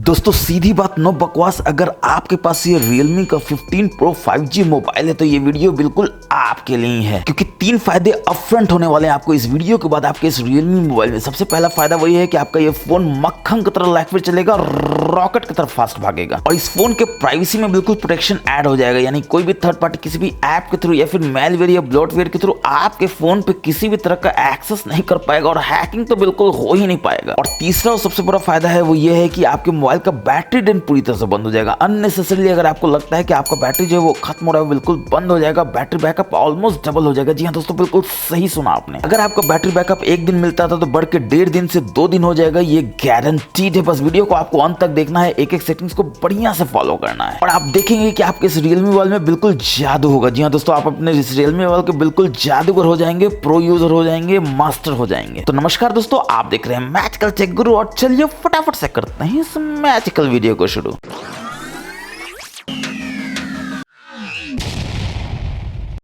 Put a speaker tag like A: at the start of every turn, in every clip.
A: दोस्तों सीधी बात नो बकवास, अगर आपके पास ये Realme का 15 Pro 5G मोबाइल है तो ये वीडियो बिल्कुल आपके लिए ही है, क्योंकि 3 फायदे अपफ्रंट होने वाले हैं आपको इस वीडियो के बाद आपके इस Realme मोबाइल में। सबसे पहला फायदा वही है कि आपका ये फोन मक्खन की तरह लाइफ में चलेगा, रॉकेट की तरफ फास्ट भागेगा, और इस फोन के प्राइवेसी में बिल्कुल प्रोटेक्शन ऐड हो जाएगा। यानी कोई भी थर्ड पार्टी किसी भी ऐप के थ्रू या फिर मेलवेयर या ब्लॉटवेयर के थ्रू आपके फोन पे किसी भी तरह का एक्सेस नहीं कर पाएगा, और हैकिंग तो बिल्कुल हो ही नहीं पाएगा। और तीसरा और सबसे बड़ा फायदा है वो ये है कि आपके मोबाइल का बैटरी ड्रेन पूरी तरह से बंद हो जाएगा। अननेसेसरीली अगर आपको लगता है कि आपका बैटरी जो है वो खत्म हो रहा है, बिल्कुल बंद हो जाएगा, बैटरी बैकअप ऑलमोस्ट डबल हो जाएगा। जी हाँ दोस्तों, बिल्कुल सही सुना आपने। अगर आपका बैटरी बैकअप 1 दिन मिलता था तो बढ़ के 1.5 दिन से 2 दिन हो जाएगा, ये गारंटीड है। बस वीडियो को आपको अंत तक देखना है, एक एक सेटिंग्स को बढ़िया से फॉलो करना है, और आप देखेंगे कि आपके इस Realme मोबाइल में बिल्कुल जादू होगा। जी हाँ दोस्तों, आप अपने इस Realme मोबाइल के बिल्कुल जादूगर हो जाएंगे, प्रो यूजर हो जाएंगे, मास्टर हो जाएंगे। तो नमस्कार दोस्तों, आप देख रहे हैं मैजिकल टेक गुरु, और चलिए फटाफट से करते हैं इस मैजिकल वीडियो को शुरू।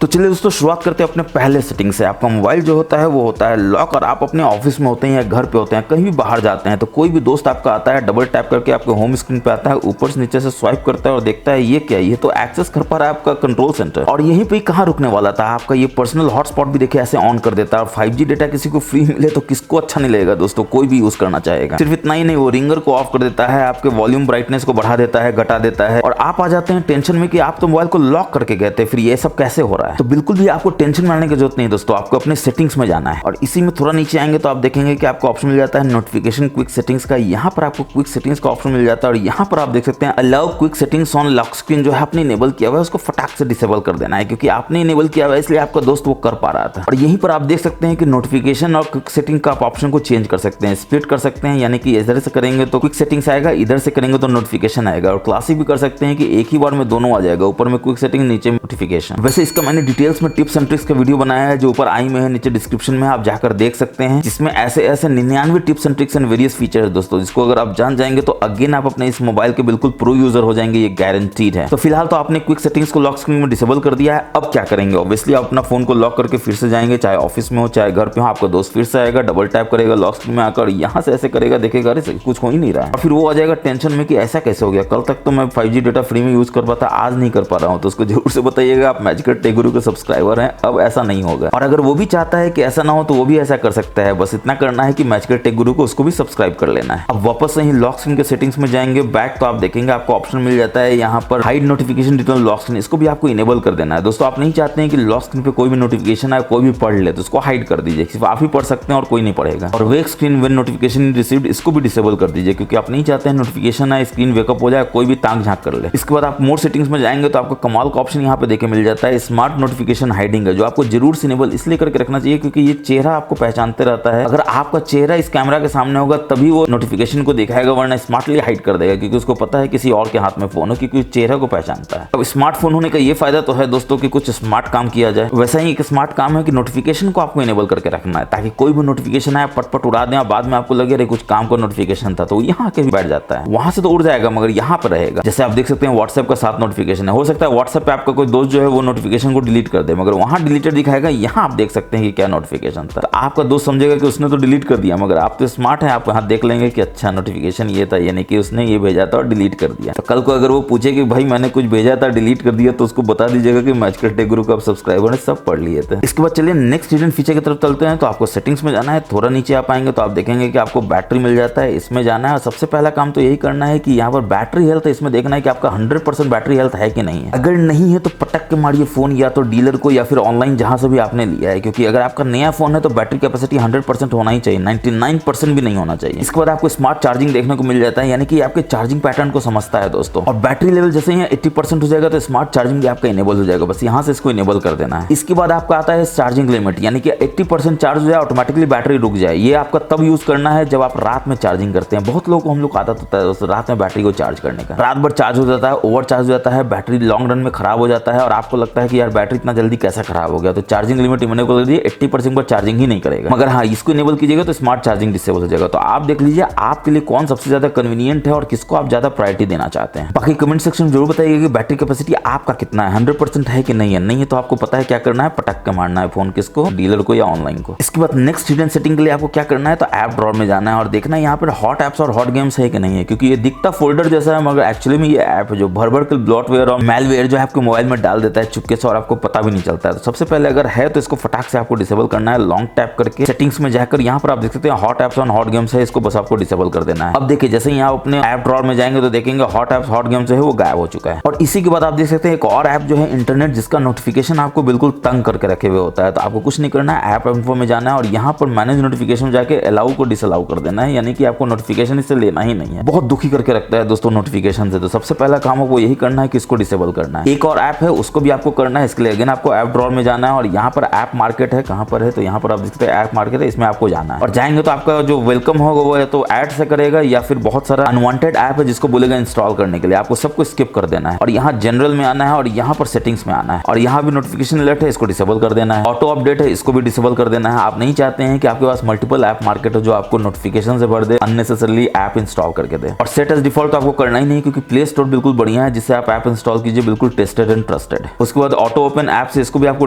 A: तो चलिए दोस्तों, शुरुआत करते हैं अपने पहले सेटिंग से। आपका मोबाइल जो होता है वो होता है लॉक, और आप अपने ऑफिस में होते हैं या घर पे होते हैं, कहीं भी बाहर जाते हैं तो कोई भी दोस्त आपका आता है, डबल टैप करके आपके होम स्क्रीन पे आता है, ऊपर से नीचे से स्वाइप करता है और देखता है ये क्या है, ये तो एक्सेस कर पा रहा है आपका कंट्रोल सेंटर। और यहीं पे कहाँ रुकने वाला था, आपका ये पर्सनल हॉटस्पॉट भी देखिए ऐसे ऑन कर देता है। और 5G डेटा किसी को फ्री मिले तो किसको अच्छा नहीं लगेगा दोस्तों, कोई भी यूज करना चाहेगा। सिर्फ इतना ही नहीं, वो रिंगर को ऑफ कर देता है, आपके वॉल्यूम ब्राइटनेस को बढ़ा देता है, घटा देता है, और आप आ जाते हैं टेंशन में कि आप तो मोबाइल को लॉक करके गए थे, फिर ये सब कैसे हो रहा है। तो बिल्कुल भी आपको टेंशन में आने की जरूरत नहीं दोस्तों, आपको अपने सेटिंग्स में जाना है। और इसी में थोड़ा नीचे आएंगे तो आप देखेंगे कि आपको ऑप्शन मिल जाता है नोटिफिकेशन क्विक सेटिंग्स का। यहाँ पर आपको क्विक सेटिंग्स का ऑप्शन मिल जाता है, और यहाँ पर आप देख सकते हैं allow quick settings on lock screen, जो है आपने इनेबल किया हुआ है उसको फटाक से डिसेबल कर देना है, क्योंकि आपने इनेबल किया हुआ है इसलिए आपका दोस्त वो कर पा रहा था। और यहीं पर आप देख सकते हैं कि नोटिफिकेशन और क्विक सेटिंग का आप ऑप्शन को चेंज कर सकते हैं, स्प्लिट कर सकते हैं, यानी कि इधर से करेंगे तो क्विक सेटिंग्स आएगा, इधर से करेंगे तो नोटिफिकेशन आएगा। और क्लासिक भी कर सकते हैं कि एक ही बार में दोनों आ जाएगा, ऊपर में क्विक सेटिंग, नीचे नोटिफिकेशन। वैसे इसका मैंने डिटेल्स में टिप्स एंड ट्रिक्स का वीडियो बनाया है, जो ऊपर आई में है, नीचे डिस्क्रिप्शन में आप जाकर देख सकते हैं, जिसमें ऐसे 99 tips and tricks and various feature है दोस्तों, जिसको अगर आप जान जाएंगे तो अगेन आप अपने इस मोबाइल के बिल्कुल प्रो यूजर हो जाएंगे, ये गारंटीड है। तो फिलहाल तो आपने क्विक सेटिंग्स को लॉक स्क्रीन में डिसेबल कर दिया है। अब क्या करेंगे, ऑब्वियसली आप अपना फोन को लॉक करके फिर से जाएंगे, चाहे ऑफिस में हो चाहे घर पे हो, आपका दोस्त फिर से आएगा, डबल टैप करेगा लॉक स्क्रीन में आकर, यहाँ से ऐसे करेगा, देखेगा अरे कुछ हो ही नहीं रहा है, और फिर वो आ जाएगा टेंशन में कि ऐसा कैसे हो गया, कल तक तो मैं 5G डेटा फ्री में यूज कर पाता, आज नहीं कर पा रहा हूँ। तो उसको जरूर से बताइएगा, आप मैजिकल टेक गुरु के सब्सक्राइबर हैं, अब ऐसा नहीं होगा। और अगर वो भी चाहता है कि ऐसा ना हो तो वो भी ऐसा कर सकता है, बस इतना करना है कि मैजिकल टेक गुरु को उसको भी सब्सक्राइब कर लेना है। अब वापस से ही लॉक स्क्रीन के सेटिंग्स में जाएंगे बैक, तो आप देखेंगे आपको ऑप्शन मिल जाता है यहाँ पर hide notification detail lock screen, इसको भी आपको इनेबल कर देना है दोस्तों। आप नहीं चाहते हैं कि लॉक स्क्रीन पे कोई भी नोटिफिकेशन आए, कोई भी पढ़ ले, तो उसको हाइड कर दीजिए, सिर्फ आप ही पढ़ सकते हैं और कोई नहीं पढ़ेगा। और वेक स्क्रीन व्हेन नोटिफिकेशन रिसीव्ड, इसको भी डिसेबल कर दीजिए, क्योंकि आप नहीं चाहते हैं नोटिफिकेशन आए, स्क्रीन वेकअप हो जाए, कोई भी ताक झांक कर ले। इसके बाद आप मोर सेटिंग्स में जाएंगे तो आपको कमाल का ऑप्शन यहाँ पे देखे मिल जाता है, स्मार्ट नोटिफिकेशन हाइडिंग है, जो आपको जरूर से इनेबल इसलिए करके रखना चाहिए क्योंकि ये चेहरा आपको पहचानते रहता है। अगर आपका चेहरा इस कैमरा के सामने होगा तभी वो नोटिफिकेशन को दिखाएगा, वरना स्मार्टली हाइड कर देगा, क्योंकि उसको पता है किसी और के हाथ में फोन हो, क्योंकि चेहरा को पहचानता है। अब स्मार्टफोन होने का ये फायदा तो है दोस्तों कि कुछ स्मार्ट काम किया जाए, वैसा ही एक स्मार्ट काम है कि नोटिफिकेशन को आपको इनेबल करके रखना है, ताकि कोई भी नोटिफिकेशन आए पटपट उड़ा दें, और बाद में आपको लगे कुछ काम का नोटिफिकेशन था, तो यहाँ के भी बैठ जाता है, वहां से तो उड़ जाएगा मगर यहाँ पर रहेगा। जैसे आप देख सकते हैं व्हाट्सएप का 7 नोटिफिकेशन है, हो सकता है व्हाट्सएप पे आपका कोई दोस्त जो है वो नोटिफिकेशन को डिलीट कर दे, मगर वहां डिलीटेड दिखाएगा, यहाँ आप देख सकते हैं कि क्या नोटिफिकेशन था। तो आपका दोस्त समझेगा कि उसने तो डिलीट कर दिया, मगर आप तो स्मार्ट हैं, आप यहाँ देख लेंगे कि अच्छा नोटिफिकेशन ये था, यानी कि उसने ये भेजा था और डिलीट कर दिया। तो कल को अगर वो पूछे कि भाई मैंने कुछ भेजा था डिलीट कर दिया, तो उसको बता दीजिएगा कि मैजिकल टेक गुरु का आप सब्सक्राइबर ने सब पढ़ लिए थे। इसके बाद चलिए नेक्स्ट हिडन फीचर की तरफ चलते हैं। तो आपको सेटिंग्स में जाना है, थोड़ा नीचे आप आएंगे तो आप देखेंगे कि आपको बैटरी मिल जाता है, इसमें जाना है, और सबसे पहला काम तो यही करना है कि यहाँ पर बैटरी हेल्थ है, इसमें देखना है कि आपका 100% बैटरी हेल्थ है कि नहीं है। अगर नहीं है तो पटक के मारिए फोन, या तो डीलर को या फिर ऑनलाइन जहां से भी आपने लिया है, क्योंकि अगर आपका नया फोन है तो बैटरी कैपेसिटी 100% होना ही चाहिए, 99% भी नहीं होना चाहिए। इसके बाद आपको स्मार्ट चार्जिंग देखने को मिल जाता है, यानी कि आपके चार्जिंग पैटर्न को समझता है दोस्तों। और बैटरी लेवल जैसे ही 80% हो जाएगा तो स्मार्ट चार्जिंग भी आपका इनेबल हो जाएगा, बस यहाँ से इसको इनेबल कर देना है। इसके बाद आपका आता है चार्जिंग लिमिट, यानी कि 80% चार्ज हो जाए ऑटोमेटिकली बैटरी रुक जाए। ये आपका तब यूज करना है जब आप रात में चार्जिंग करते हैं। बहुत लोग को हम लोग आदत होता है दोस्तों रात में बैटरी को चार्ज करने का, रात भर चार्ज हो जाता है, ओवर चार्ज हो जाता है, बैटरी लॉन्ग रन में खराब हो जाता है, और आपको लगता है कि यार बैटरी इतना जल्दी कैसा खराब हो गया। तो चार्जिंग लिमिट इनेबल कर दिए, 80% पर चार्जिंग ही नहीं करेगा, मगर हाँ इसको इनेबल कीजिएगा तो स्मार्ट चार्जिंग डिसेबल हो जाएगा। तो आप देख लीजिए आपके लिए कौन सबसे ज्यादा कन्वीनियंट है और किसको आप ज्यादा प्रायोरिटी देना चाहते हैं। बाकी कमेंट सेक्शन में जरूर बताइएगा कि बैटरी कैपेसिटी आपका कितना है, 100% है कि नहीं है। नहीं है तो आपको पता है क्या करना है, पटक के मारना है फोन किसको, डीलर को या ऑनलाइन को। इसके बाद नेक्स्ट हिडन सेटिंग के लिए आपको क्या करना है, तो ऐप ड्रॉअर में जाना है और देखना है यहाँ पर हॉट एप्स और हॉट गेम्स है कि नहीं है, क्योंकि ये दिखता फोल्डर जैसा है मगर एक्चुअली में ये ऐप जो भर भर के ब्लॉटवेयर और मेलवेयर जो है आपके मोबाइल में डाल देता है चुपके से और आपको पता भी नहीं चलता है। तो सबसे पहले अगर है तो इसको फटाक से आपको डिसेबल करना है, लॉन्ग टैप करके सेटिंग्स में जाकर यहाँ पर आप देख सकते हैं हॉट एप्स और हॉट गेम्स है, इसको बस आपको डिसेबल कर देना है। अब देखिए जैसे ही आप अपने ऐप ड्रॉअर में जाएंगे तो देखेंगे हॉट एप्स हॉट गेम्स जो है वो गायब हो चुका है। और इसी के बाद आप देख सकते हैं एक और ऐप जो है इंटरनेट, जिसका नोटिफिकेशन आपको बिल्कुल तंग करके रखे हुए होता है। तो आपको कुछ नहीं करना है, ऐप इन्फो में जाना है और यहाँ पर मैनेज नोटिफिकेशन जाके अलाउ को डिसअलाउ कर देना है, यानी कि आपको नोटिफिकेशन इससे लेना ही नहीं है। बहुत दुखी करके रखता है दोस्तों नोटिफिकेशन से। तो सबसे पहला काम आपको यही करना है कि इसको डिसेबल करना है। एक और ऐप है उसको भी आपको करना है, इसके लिए अगेन आपको ऐप ड्रॉअर में जाना है और यहाँ पर ऐप मार्केट है, कहाँ पर है तो यहाँ पर आप देखते हैं ऐप मार्केट है, इसमें आपको जाना है। और जाएंगे तो आपका जो वेलकम होगा वो है तो ऐड से करेगा या फिर बहुत सारा अनवांटेड ऐप है जिसको बोलेगा इंस्टॉल करने के लिए, आपको सबको स्किप कर देना है और यहाँ जनरल में आना है और यहाँ पर सेटिंग्स में आना है और यहाँ भी नोटिफिकेशन अलर्ट है, इसको डिसेबल कर देना है। ऑटो अपडेट है, इसको भी डिसेबल कर देना है। आप नहीं चाहते हैं कि आपके पास मल्टीपल ऐप मार्केट हो जो आपको नोटिफिकेशन से भर दे, अननेसेसरली ऐप इंस्टॉल करके दे। और सेट एज डिफॉल्ट आपको करना ही नहीं, क्योंकि प्ले स्टोर बिल्कुल बढ़िया है जिससे आप ऐप इंस्टॉल कीजिए, बिल्कुल टेस्टेड एंड ट्रस्टेड। उसके बाद ऑटो ओपन ऐप से इसको भी आपको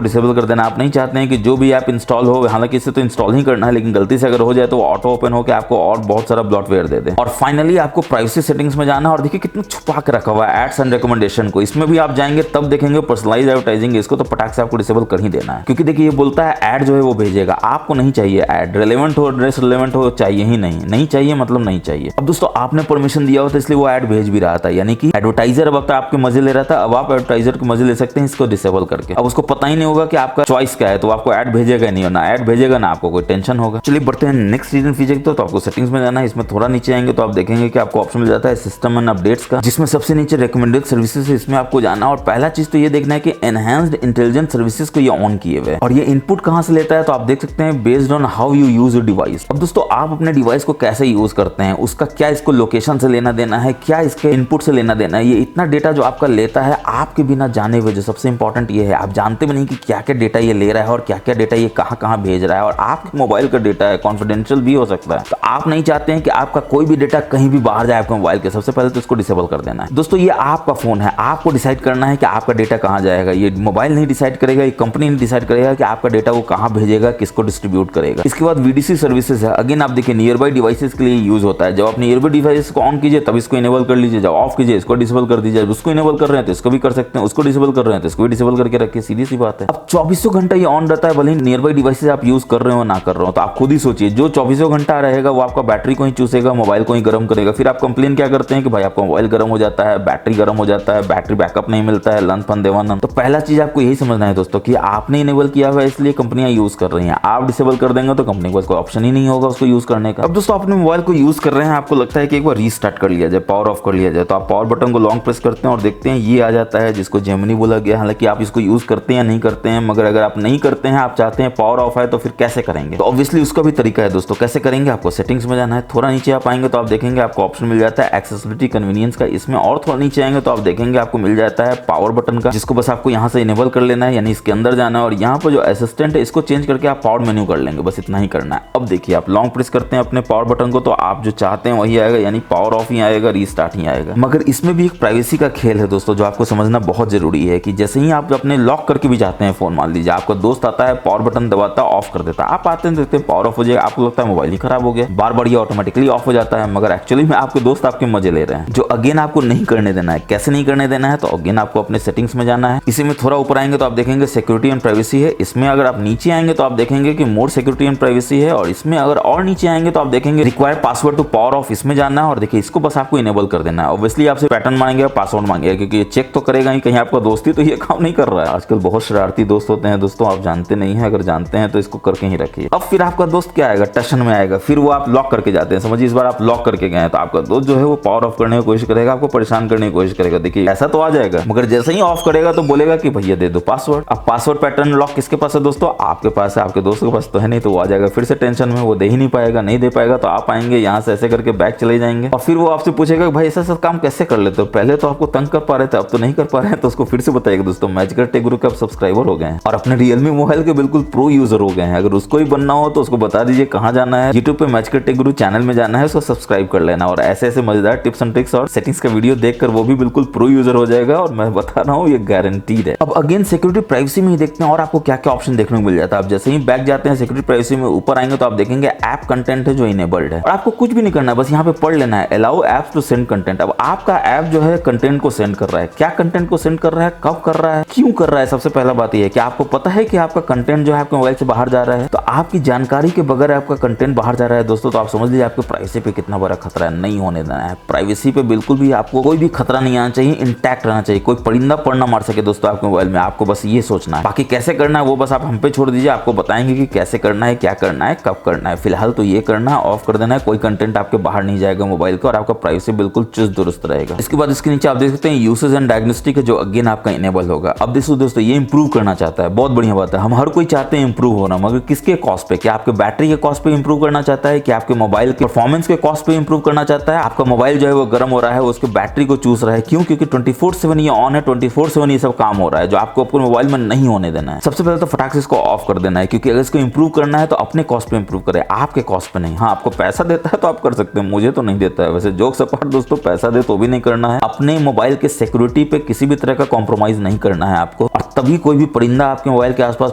A: डिसेबल कर देना। आप नहीं चाहते हैं कि जो भी ऐप इंस्टॉल हो, हालांकि इससे तो इंस्टॉल ही करना है लेकिन गलती से अगर हो जाए तो ऑटो ओपन होकर आपको और बहुत सारा ब्लॉटवेयर दे दे। और फाइनली आपको प्राइवेसी सेटिंग्स में जाना है और देखिए कितना छुपा के रखा हुआ है एड्स एंड रिकमेंडेशन को। इसमें भी आप जाएंगे तब देखेंगे पर्सनलाइज एडवर्टाइजिंग, इसको तो पटाख से आपको डिसेबल कर ही देना है, क्योंकि देखिए ये बोलता है ऐड जो है वो भेजेगा, आपको नहीं चाहिए ऐड। रेलेवेंट हो ड्रेस रेलेवेंट हो चाहिए ही नहीं, नहीं चाहिए मतलब नहीं चाहिए। अब दोस्तों आपने परमिशन दिया हो तो इसलिए वो ऐड भेज भी रहा था, यानी कि एडवर्टाइजर अब आपके मजे ले रहा था, अब आप एडवर्टाइजर के मजे ले सकते हैं इसको डिसेबल करके। अब उसको पता ही नहीं होगा कि आपका चॉइस क्या है, तो आपको ऐड भेजेगा नहीं, ना ऐड भेजेगा ना आपको कोई टेंशन होगा। चलिए बढ़ते हैं नेक्स्ट हिडन फीचर की। तो आपको सेटिंग्स में जाना है, इसमें थोड़ा नीचे आएंगे तो आप देखेंगे कि आपको ऑप्शन मिल जाता है सिस्टम एंड अपडेट्स का, जिसमें सबसे नीचे रिकमेंडेड सर्विसेज है, इसमें आपको जाना और पहला चीज तो ये देखना है कि एनहांस्ड इंटेलिजेंट सर्विसेज को ये ऑन किए हुए। और ये इनपुट कहां से लेता है तो आप देख सकते हैं based on how you use your device. अब दोस्तों आप अपने डिवाइस को कैसे यूज करते हैं, उसका क्या इसको लोकेशन से लेना देना है, क्या इसके इनपुट से लेना देना है, ये इतना डेटा जो आपका लेता है आपके बिना जाने हुए। जो सबसे इंपॉर्टेंट ये है आप जानते भी नहीं कि क्या क्या डेटा ये ले रहा है और क्या क्या डेटा ये कहां कहां भेज रहा है। और आपके मोबाइल का डेटा है, कॉन्फिडेंशियल भी हो सकता है, तो आप नहीं चाहते हैं कि आपका कोई भी डेटा कहीं भी बाहर जाए आपके मोबाइल के। सबसे पहले तो इसको डिसेबल कर देना है। दोस्तों ये आपका फोन है, आपको डिसाइड करना है कि आपका डेटा कहां जाएगा। ये मोबाइल नहीं डिसाइड करेगा, ये कंपनी नहीं डिसाइड करेगा कि आपका डेटा वो कहां भेजेगा, किसको डिस्ट्रीब्यूट करेगा। इसके बाद वीडीसी सर्विसेज है, अगेन आप देखिए नियर बाई डिवाइसेस के लिए यूज होता है। जब आप नियर बाई डिवाइसेस को ऑन कीजिए तब इसको इनेबल कर लीजिए, जब ऑफ कीजिए इसको डिसेबल कर दीजिए। उसको इनेबल कर रहे हैं तो इसको भी कर सकते हैं, उसको डिसेबल कर रहे हैं तो इसको भी डिसेबल करके रखिए, सीधी सी बात है। अब 24 घंटा ये ऑन रहता है, भले ही नियर बाई डिवाइसेस आप यूज कर रहे हो ना कर रहे हो। तो आप खुद ही सोचिए, जो 24 घंटा रहेगा वो आपका बैटरी को ही चूसेगा, मोबाइल को ही गर्म करेगा। फिर आप कंप्लेन क्या करते हैं कि भाई आपका मोबाइल गर्म हो जाता है, बैटरी गर्म हो जाता है, बैटरी बैकअप नहीं मिलता है, लन फन देवानंद। तो पहला चीज आपको यही समझना है दोस्तों कि आपने इनेबल किया हुआ है इसलिए कंपनियां यूज कर रही हैं। आप डिसेबल कर देंगे तो कंपनी को इसको ऑप्शन ही नहीं होगा उसको यूज करने का। अब दोस्तों अपने मोबाइल को यूज कर रहे हैं, आपको लगता है कि एक बार रीस्टार्ट कर लिया जाए, पावर ऑफ कर लिया जाए, तो आप पावर बटन को लॉन्ग प्रेस करते हैं और देखते हैं ये आ जाता है जिसको जेमिनी बोला गया। हालांकि आप इसको यूज करते हैं या नहीं करते हैं, मगर अगर आप नहीं करते हैं, आप चाहते हैं पावर ऑफ है तो फिर कैसे करेंगे, तो ऑब्वियसली उसका भी तरीका है दोस्तों। कैसे करेंगे, आपको सेटिंग्स में जाना है, थोड़ा नीचे आप आएंगे तो आप देखेंगे आपको ऑप्शन मिल जाता है एक्सेसिबिलिटी कन्वीनियंस का। इसमें और थोड़ा नीचे आएंगे तो आप देखेंगे आपको मिल जाता है पावर बटन का, जिसको बस आपको यहाँ से इनेबल कर लेना है, यानी इसके अंदर जाना है और यहाँ पर जो असिस्टेंट है इसको चेंज करके आप पावर मेन्यू कर लेंगे, बस इतना ही करना है। अब देखिए आप लॉन्ग प्रेस करते हैं अपने पावर बटन को तो आप जो चाहते हैं वही आएगा, यानी पावर ऑफ ही आएगा, रीस्टार्ट ही आएगा। मगर इसमें भी एक प्राइवेसी का खेल है दोस्तों जो आपको समझना बहुत जरूरी है कि जैसे ही आप अपने लॉक करके भी जाते हैं फोन, मान लीजिए आपका दोस्त आता है पावर बटन दबाता है ऑफ कर देता है, आप आते हैं देखते हैं पावर ऑफ हो जाएगा, आपको लगता है मोबाइल ही खराब हो गया, बार बार ये ऑटोमेटिकली ऑफ हो जाता है, मगर एक्चुअली में आपके दोस्त आपके मजे ले रहे हैं, जो अगेन आपको नहीं करने देना है। कैसे नहीं करने देना है, तो अगेन आपको अपने सेटिंग्स में जाना है, इसी में थोड़ा ऊपर आएंगे तो आप देखेंगे सिक्योरिटी एंड प्राइवेसी है, इसमें अगर आप नीचे आएंगे तो आप देखेंगे कि मोर सिक्योरिटी एंड प्राइवेसी है, और इसमें अगर और नीचे आएंगे तो आप देखेंगे require password to power off, इसमें जाना है और देखिए इसको बस आपको इनेबल कर देना है। ऑब्वियसली आपसे पैटर्न मांगेगा, पासवर्ड मांगेगा, क्योंकि ये चेक तो करेगा ही कहीं आपका दोस्ती तो ये काम नहीं कर रहा है। आजकल बहुत शरारती दोस्त होते हैं दोस्तों, आप जानते नहीं है, अगर जानते हैं तो इसको करके ही रखिए। अब फिर आपका दोस्त क्या आएगा, टशन में आएगा, फिर वो आप लॉक करके जाते हैं, समझिए इस बार आप लॉक करके गए तो आपका दोस्त जो है वो पावर ऑफ करने की कोशिश करेगा, आपको परेशान करने की कोशिश करेगा। देखिए ऐसा तो आ जाएगा, मगर जैसे ही ऑफ करेगा तो बोलेगा कि भैया दे दो पासवर्ड। अब पासवर्ड पैटर्न लॉक किसके पास है दोस्तों, आपके पास है, आपके दोस्त के पास तो है नहीं, तो वो आ जाएगा फिर से टेंशन में, वो दे ही नहीं पाएगा, नहीं दे पाएगा तो आप आएंगे यहाँ से ऐसे करके बैक चले जाएंगे और फिर वो आपसे पूछेगा भाई ऐसा सब काम कैसे कर लेते हो, पहले तो आपको तंग कर पा रहे थे अब तो नहीं कर पा रहे हैं, तो उसको फिर से बताइएगा दोस्तों मैजिक टेक टेक गुरु के आप सब्सक्राइबर हो गए हैं और अपने रियलमी मोबाइल के बिल्कुल प्रो यूजर हो गए हैं। अगर उसको ही बनना हो तो उसको बता दीजिए कहाँ जाना है, यूट्यूब पे मैच कर टेक गुरु चैनल में जाना है, उसको सब्सक्राइब कर लेना और ऐसे ऐसे मजेदार टिप्स एंड ट्रिक्स और सेटिंग्स का वीडियो देखकर वो भी बिल्कुल प्रो यूजर हो जाएगा और मैं बता रहा हूँ ये गारंटीड है। अब अगेन सिक्योरिटी प्राइवेसी में ही देखते हैं और आपको क्या क्या ऑप्शन देखने को मिल जाता है। आप जैसे ही बैक जाते हैं सिक्योरिटी प्राइवेसी में ऊपर आएंगे तो आप देखेंगे ऐप कंटेंट है जो इनेबल्ड है और आपको कुछ भी नहीं करना है, बस यहाँ पे पढ़ लेना है allow apps to send content. अब आपका ऐप जो है कंटेंट को सेंड कर रहा है, क्या कंटेंट को सेंड कर रहा है, कब कर रहा है, क्यों कर रहा है। सबसे पहला बात यह है कि आपको पता है कि आपका कंटेंट जो है आपके मोबाइल से बाहर जा रहा है, तो आपकी जानकारी के बगैर आपका कंटेंट बाहर जा रहा है दोस्तों, तो आप समझ लीजिए आपके प्राइवेसी पे कितना बड़ा खतरा है। नहीं होने देना है, प्राइवेसी पे बिल्कुल भी आपको कोई भी खतरा नहीं आना चाहिए, इंटैक्ट रहना चाहिए, कोई परिंदा पर ना मार सके दोस्तों आपके मोबाइल में। आपको बस ये सोचना है, बाकी कैसे करना है वो बस आप हम पे छोड़ दीजिए, आपको बताएंगे कि कैसे करना है, क्या करना है, कब करना है। फिलहाल तो ये करना है, ऑफ कर देना है, कोई कंटेंट आपके बाहर नहीं जाएगा मोबाइल का और आपका प्राइवेसी बिल्कुल चुस्त दुरुस्त रहेगा। इसके बाद इसके नीचे आप देख सकते हैं यूसेज एंड डायग्नोस्टिक है जो अगेन आपका इनेबल होगा। अब देखो दोस्तों ये इंप्रूव करना चाहता है, बहुत बढ़िया बात है, हम हर कोई चाहते हैं इंप्रूव होना, मगर किसके कॉस्ट पे? क्या आपके बैटरी के कॉस्ट पे इंप्रूव करना चाहता है, कि आपके मोबाइल के परफॉर्मेंस के कॉस्ट पे इंप्रूव करना चाहता है? आपका मोबाइल जो है वो गर्म हो रहा है, उसके बैटरी को चूस रहा है, क्यों? क्योंकि 24/7 ये ऑन है, 24/7 ये सब काम हो रहा है जो आपको अपने मोबाइल में नहीं होने देना है। सबसे पहले तो फटाक से इसको ऑफ कर देना है, क्योंकि अगर इसको इंप्रूव करना है तो अपने कॉस्ट पे इंप्रूव करे, आपके कॉस्ट पे नहीं। हाँ, आपको पैसा देता है तो आप कर सकते हैं, मुझे तो नहीं देता है। वैसे जोक्स अपार्ट दोस्तों, पैसा दे तो भी नहीं करना है, अपने मोबाइल के सिक्योरिटी पे किसी भी तरह का कॉम्प्रोमाइज नहीं करना है आपको, और तभी कोई भी परिंदा आपके मोबाइल के आसपास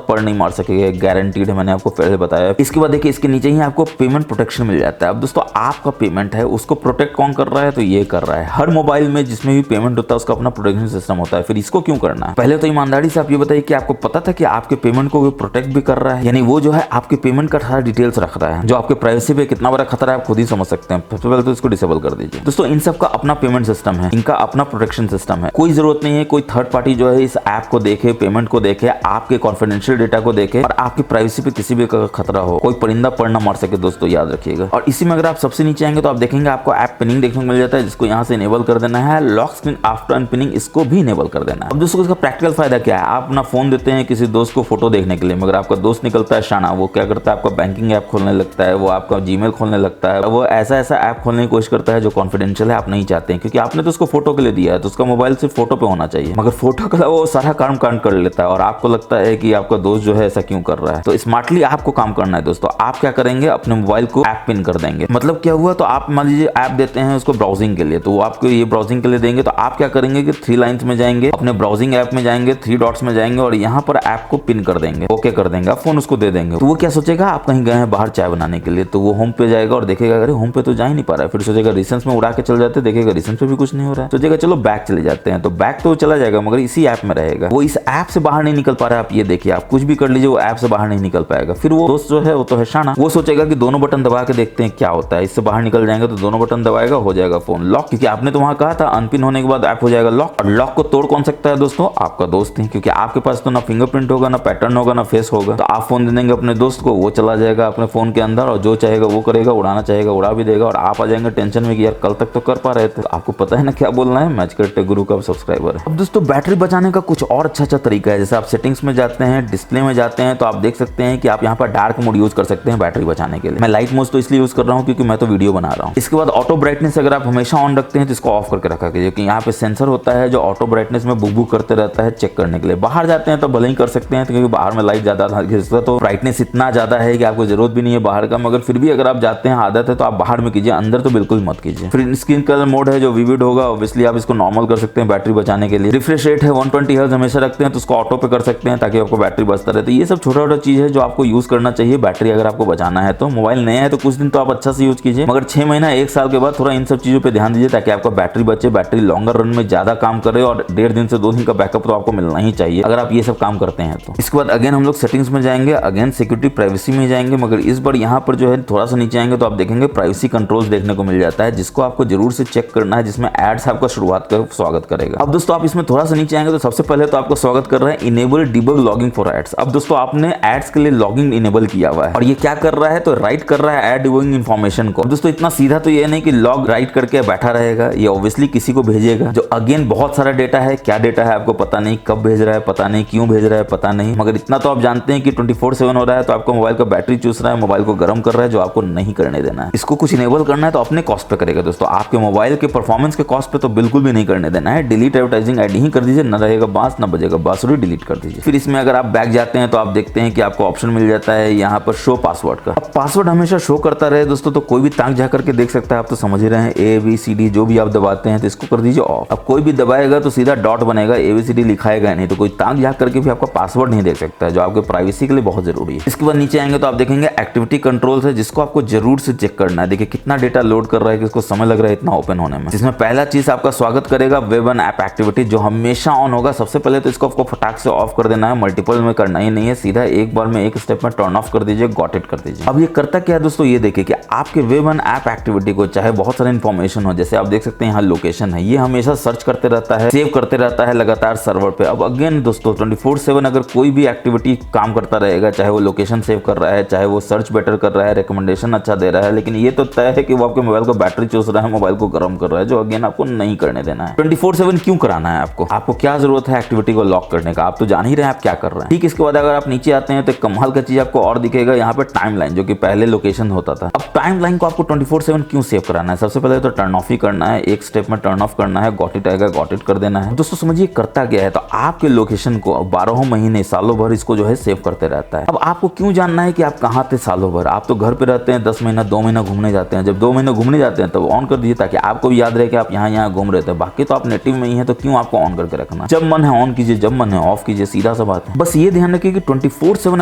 A: पड़ नहीं मार सकेगा, गारंटीड है, मैंने आपको पहले बताया। इसके बाद देखिए इसके नीचे ही आपको पेमेंट प्रोटेक्शन मिल जाता है। अब दोस्तों आपका पेमेंट है उसको प्रोटेक्ट कौन कर रहा है? तो ये कर रहा है। हर मोबाइल में जिसमें भी पेमेंट होता है उसका अपना प्रोटेक्शन सिस्टम होता है। फिर इसको क्यों करना है? पहले तो ईमानदारी से आप ये बताइए कि आपको पता था कि आपके पेमेंट को वो प्रोटेक्ट भी कर रहा है, यानी वो जो है आपके पेमेंट का सारा डिटेल्स रख रहा है, जो आपके प्राइवेसी पे कितना बड़ा खतरा है आप खुद ही समझ सकते हैं। सबसे पहले तो इसको डिसेबल कर दीजिए दोस्तों। इन सब का अपना पेमेंट सिस्टम है, इनका अपना प्रोटेक्शन सिस्टम है, कोई जरूरत नहीं है कोई थर्ड पार्टी जो है इस ऐप को देखे, पेमेंट को देखे, आपके कॉन्फिडेंशियल डेटा को देखे और आपकी प्राइवेसी पे किसी भी खतरा हो, कोई परिंदा पर ना मार सके दोस्तों, याद रखिएगा। और इसी में अगर आप सबसे नीचे आएंगे तो आप देखेंगे आपको ऐप पिनिंग देखने को मिल जाता है, जिसको यहाँ से इनेबल कर देना है। लॉक स्क्रीन आफ्टर अनपिनिंग इसको भी इनेबल कर देना है। अब दोस्तों इसका प्रैक्टिकल फायदा क्या है? आप अपना फोन देते हैं किसी दोस्त को फोटो देखने के लिए, मगर आपका दोस्त निकलता है शाना, वो क्या करता है आपका बैंकिंग ऐप खोलने लगता है, वो आपका जीमेल खोलने लगता है, वो ऐसा ऐसा ऐप खोलने की कोशिश करता है जो कॉन्फिडेंशियल है, आप नहीं चाहते हैं, क्योंकि आपने तो उसको फोटो के लिए दिया है, तो उसका मोबाइल सिर्फ फोटो पे होना चाहिए, मगर फोटो के अलावा वो सारा काम कांड कर लेता है और आपको लगता है कि आपका दोस्त जो है ऐसा क्यों कर रहा है। तो स्मार्टली आपको काम करना है दोस्तों। आप क्या करेंगे? अपने मोबाइल को ऐप पिन कर देंगे। मतलब क्या हुआ? तो आप मान लीजिए ऐप देते हैं उसको ब्राउजिंग के लिए, तो वो आपको ये ब्राउजिंग के लिए देंगे, तो आप क्या करेंगे कि 3 लाइन्स में जाएंगे, अपने ब्राउजिंग ऐप में जाएंगे, 3 डॉट्स में जाएंगे और यहाँ पर ऐप को पिन कर देंगे, ओके कर देंगे, आप फोन उसको दे देंगे। तो वो क्या सोचेगा? आप कहीं गए हैं बाहर चाय बनाने के लिए, तो वो होम पे जाएगा और देखेगा अरे होम पे तो जा ही नहीं पा रहा है, फिर सोचेगा रिसेंस में उड़ा के चल जाते, देखेगा रिसेंस पे भी कुछ नहीं हो रहा है, सोचेगा चलो बैक चले जाते हैं, तो बैक तो चला जाएगा मगर इसी ऐप में रहेगा, वो इस ऐप से बाहर नहीं निकल पा रहा है। आप ये देखिए, आप कुछ भी कर लीजिए वो ऐप से बाहर नहीं निकल पाएगा। फिर वो दोस्त जो है वो तो है शाना, वो सोचेगा कि दोनों बटन दबा के देखते हैं क्या होता है, इससे बाहर निकल जाएंगे, तो दोनों बटन दबाएगा, हो जाएगा फोन लॉक, क्योंकि आपने तो वहां कहा था अनपिन होने के बाद ऐप हो जाएगा लॉक। और लॉक को तोड़ कौन सकता है दोस्तों? आपका दोस्त ही, क्योंकि आपके पास तो ना फिंगरप्रिंट होगा, ना पैटर्न होगा, ना फेस होगा। तो आप फोन दे देंगे अपने दोस्त को, वो चला जाएगा अपने फोन के अंदर और जो चाहेगा वो करेगा, उड़ाना चाहेगा उड़ा भी देगा, और आप आ जाएंगे टेंशन में कि यार कल तक तो कर पा रहे थे। तो आपको पता है ना क्या बोलना है, मैच कर टेक गुरु का सब्सक्राइबर है। अब दोस्तों बैटरी बचाने का कुछ और अच्छा तरीका है। जैसे आप सेटिंग्स में जाते हैं, डिस्प्ले में जाते हैं, तो आप देख सकते हैं कि आप यहाँ पर डार्क मोड यूज कर सकते हैं बैटरी बचाने के लिए। मैं लाइट मोड तो इसलिए यूज कर रहा हूँ क्योंकि मैं तो वीडियो बना रहा हूँ। इसके बाद ऑटो ब्राइटनेस अगर आप हमेशा ऑन रखते हैं तो इसको ऑफ करके रखा कीजिए, क्योंकि यहाँ पे सेंसर होता है जो ऑटो ब्राइटनेस में बुक बुक करते रहता है चेक करने के लिए। बाहर जाते हैं तो भले ही कर सकते हैं, क्योंकि बाहर में लाइट ज्यादा घिसता तो ब्राइटनेस इतना ज्यादा है कि आपको जरूरत भी नहीं है बाहर का, मगर फिर भी अगर आप जाते हैं आदत है तो आप बाहर में कीजिए, अंदर तो बिल्कुल मत कीजिए। फिर स्क्रीन कलर मोड है जो विविड होगा, ऑब्वियसली आप इसको नॉर्मल कर सकते हैं बैटरी बचाने के लिए। रिफ्रेश रेट है 120 हर्ट्ज हमेशा रखते हैं तो उसको ऑटो पे कर सकते हैं ताकि आपको बैटरी बचता रहे। तो ये सब छोटा छोटा चीज है जो आपको यूज करना चाहिए बैटरी अगर आपको बचाना है। तो मोबाइल नया है तो कुछ दिन तो आप अच्छा से यूज कीजिए, मगर 6 महीना 1 साल के बाद थोड़ा इन सब चीजों पे ध्यान दीजिए ताकि आपका बैटरी बचे, बैटरी लॉन्गर रन में ज्यादा काम करे, और 1.5 दिन से 2 दिन का बैकअप तो आपको मिलना ही चाहिए अगर आप ये सब काम करते हैं तो। इसके बाद अगेन हम लोग सेटिंग्स में जाएंगे, अगेन सिक्योरिटी प्राइवेसी में जाएंगे, मगर इस बार यहाँ पर जो है थोड़ा सा नीचे आएंगे तो आप देखेंगे प्राइवेसी कंट्रोल्स देखने को मिल जाता है, जिसको आपको जरूर से चेक करना है, जिसमें एड्स आपका शुरुआत का स्वागत करेगा। अब दोस्तों आप इसमें थोड़ा सा नीचे आएंगे तो सबसे पहले तो आपको स्वागत कर रहा है enable debug logging for ads. अब दोस्तों आपने एड्स के लिए लॉगिंग इनेबल किया हुआ है और ये क्या कर रहा है तो राइट कर रहा है एड डिबगिंग इन्फॉर्मेशन को। दोस्तों इतना सीधा तो ये नहीं कि लॉग राइट करके बैठा रहेगा, ये ऑब्वियसली किसी को भेजेगा, जो अगेन बहुत सारा डेटा है। क्या डेटा है आपको पता नहीं, कब भेज रहा है पता नहीं, क्यों भेज रहा है पता नहीं, मगर इतना तो आप जानते हैं कि 24/7 हो रहा है तो आपको मोबाइल का बैटरी चूस रहा है, मोबाइल को गर्म कर रहा है, जो आपको नहीं करने देना है। इसको कुछ इनेबल करना है तो अपने कॉस्ट पे करेगा दोस्तों, आपके मोबाइल के परफॉर्मेंस के कॉस्ट पे तो बिल्कुल भी नहीं करने देना है। डिलीट एडवर्टाइजिंग आईडी ही कर दीजिए, न रहेगा बांस न बजेगा, बांसुरी डिलीट कर दीजिए। फिर इसमें अगर आप बैक जाते हैं तो आप देखते हैं कि आपको ऑप्शन मिल जाता है यहाँ पर शो पासवर्ड का। अब पासवर्ड हमेशा शो करता रहे दोस्तों, तो कोई भी ताक जा करके देख सकता है। आप तो समझ ही रहे हैं, ABCD जो भी आप दबाते हैं तो इसको कर दीजिए ऑफ। अब कोई भी दबाएगा तो सीधा डॉट बनेगा, ABCD लिखाएगा नहीं, तो कोई ताक जा करके भी आपका पासवर्ड नहीं देख सकता है, जो आपके प्राइवेसी के लिए बहुत जरूरी है। इसके बाद नीचे आएंगे तो आप देखेंगे एक्टिविटी कंट्रोल्स है, जिसको आपको जरूर से चेक करना है। देखिए कितना डेटा लोड कर रहा है, किसको समय लग रहा है इतना ओपन होने में। जिसमें पहला चीज आपका स्वागत करेगा वेब एंड ऐप एक्टिविटी, जो हमेशा ऑन होगा। सबसे पहले तो इसको आपको फटाक से ऑफ कर देना है, मल्टीपल में करना ही नहीं है, सीधा एक बार में एक स्टेप में टर्न ऑफ कर दीजिए, गॉट इट कर दीजिए। अब ये करता क्या है दोस्तों, ये देखिए कि आपके वेब एंड ऐप एक्टिविटी को चाहे बहुत सारी इन्फॉर्मेशन हो, जैसे आप देख सकते हैं यहाँ लोकेशन है, ये हमेशा सर्च करते रहता है, सेव करते रहता है लगातार सर्वर पे। अब अगेन दोस्तों 24/7 अगर कोई भी एक्टिविटी काम करता रहेगा, चाहे वो लोकेशन सेव कर रहा है, चाहे वो सर्च बेटर कर रहा है, रिकमेंडेशन अच्छा दे रहा है, लेकिन ये तो तय है कि वो आपके मोबाइल को बैटरी चूस रहा है, मोबाइल को गर्म कर रहा है, जो अगेन आपको नहीं करने देना है। 24/7 क्यों कराना है आपको क्या जरूरत है एक्टिविटी को लॉक करने का? आप तो जान ही रहे हैं आप क्या कर रहे हैं। ठीक, इसके बाद अगर आप नीचे आते हैं तो कमाल का चीज आपको और दिखेगा यहाँ पे टाइमलाइन, जो कि पहले लोकेशन होता था। अब टाइमलाइन को आपको 24/7 क्यों सेव कराना है? सबसे पहले तो टर्न ऑफ ही करना है, एक स्टेप में टर्न ऑफ करना है, गॉट इट आएगा, गॉट इट कर देना है। दोस्तों समझिए करता क्या है, तो आपके लोकेशन को 12 महीने सालों भर इसको जो है सेव करते रहता है। अब आपको क्यों जानना है कि आप कहाँ थे सालों भर? आप तो घर पे रहते हैं, 10 महीना 2 महीना घूमने जाते हैं। जब 2 महीने घूमने जाते हैं तब ऑन कर दीजिए, ताकि आपको भी याद रहे कि आप यहाँ घूम रहे थे। बाकी तो आप नेटिव में ही है, तो क्यों आपको ऑन करके रखना? जब मन है ऑन कीजिए, जब मन है ऑफ कीजिए, सीधा सा बात है। बस ये ध्यान रखिए कि 24/7